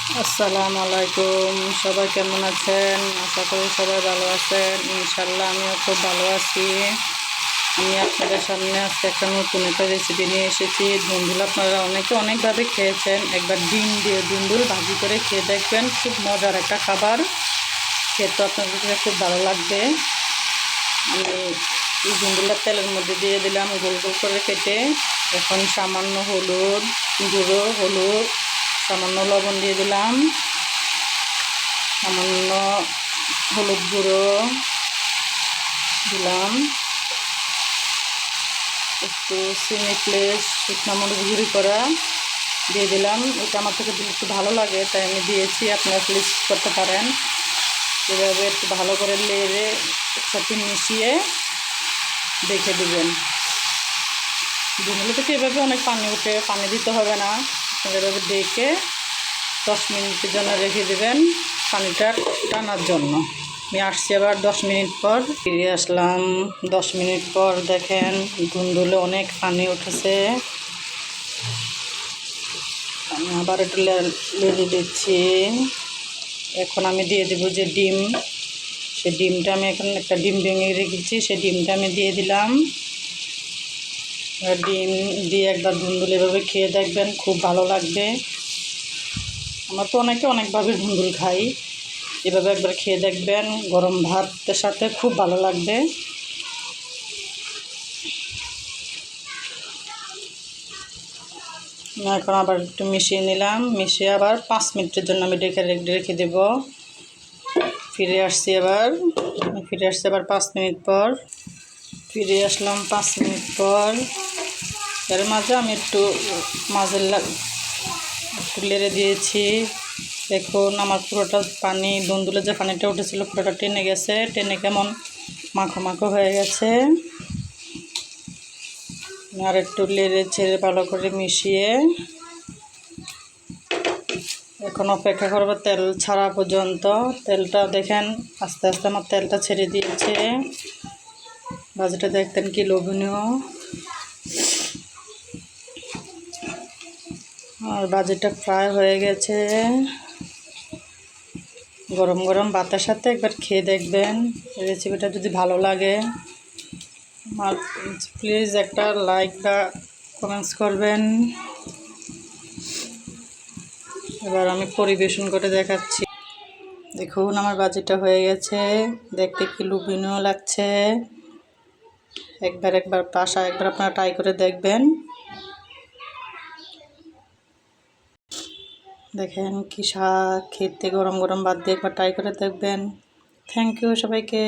আসসালামু আলাইকুম। সবাই কেমন আছেন? আশা করি সবাই ভালো আছেন। ইনশাল্লাহ আমিও খুব ভালো আছি। আমি আপনাদের সামনে আজকে একটা নতুন একটা রেসিপি নিয়ে এসেছি। ধুন্দুল আপনারা অনেকভাবে খেয়েছেন। একবার ডিম দিয়ে ধুন্দুল ভাজি করে খেয়ে দেখবেন, খুব মজার একটা খাবার। খেতে আপনাদের কাছে খুব ভালো লাগবে। আমি এই ধুন্দুলটা তেলের মধ্যে দিয়ে দিলাম গোল গোল করে কেটে। এখন সামান্য হলুদ হলুদ, সামান্য লবণ দিয়ে দিলাম, সামান্য হলুদ গুঁড়ো দিলাম, একটু চিনি প্লেস শুকনো মরিচ গুঁড়ি করা দিয়ে দিলাম। এটা আমার থেকে দিলে একটু ভালো লাগে, তাই আমি দিয়েছি। আপনারা প্লিজ করতে পারেন। এভাবে একটু ভালো করে লেড়ে একসাথে মিশিয়ে দেখে দেবেন। ডিমগুলো থেকে এভাবে অনেক পানি উঠে, পানি দিতে হবে না। এভাবে ডেকে 10 মিনিটের জন্য রেখে দেবেন, পানিটা টানার জন্য। আমি আসছি আবার 10 মিনিট পর, ফিরে আসলাম 10 মিনিট পর। দেখেন ধুন্দুলে অনেক পানি উঠেছে। আমি আবার একটু লেড়ে দিচ্ছি। এখন আমি দিয়ে দেবো যে ডিম, সে ডিমটা আমি এখন একটা ডিম ভেঙে রেখেছি, সেই ডিমটা আমি দিয়ে দিলাম। ডিম দিয়ে একবার ধুন্দুল এভাবে খেয়ে দেখবেন, খুব ভালো লাগবে। আমরা তো অনেকভাবে ধুন্দুল খাই। এভাবে একবার খেয়ে দেখবেন, গরম ভাতের সাথে খুব ভালো লাগবে। এখন আবার একটু মিশিয়ে নিলাম, মিশিয়ে আবার 5 মিনিটের জন্য আমি রেখে দেব। ফিরে আসছি আবার 5 মিনিট পর। ফিরে আসলাম 5 মিনিট পর। এর মাঝে আমি একটু একটু লেড়ে দিয়েছি। দেখুন আমার পুরোটা পানি, ধুন্দুলে যে পানিটা উঠেছিল পুরোটা টেনে গেছে, টেনে কেমন মাখো মাখো হয়ে গেছে। আর একটু লেড়ে ছেড়ে ভালো করে মিশিয়ে এখন অপেক্ষা করবো তেল ছাড়া পর্যন্ত। তেলটা দেখেন আস্তে আস্তে আমার তেলটা ছেড়ে দিয়েছে। ভাজিটা দেখতেন কি লোভনীয়। আর ভাজিটা ফ্রাই হয়ে গেছে। গরম গরম ভাতের সাথে একবার খেয়ে দেখবেন। রেসিপিটা যদি ভালো লাগে আমার প্লিজ একটা লাইক বা কমেন্টস করবেন। এবার আমি পরিবেশন করে দেখাচ্ছি। দেখুন আমার ভাজিটা হয়ে গেছে, দেখতে কি লোভনীয় লাগছে। একবার বাসায় একবার আপনারা ট্রাই করে দেখবেন। দেখেন কি স্বাদ, খেতে গরম গরম ভাত দিয়ে একবার ট্রাই করে দেখবেন। থ্যাংক ইউ সবাইকে।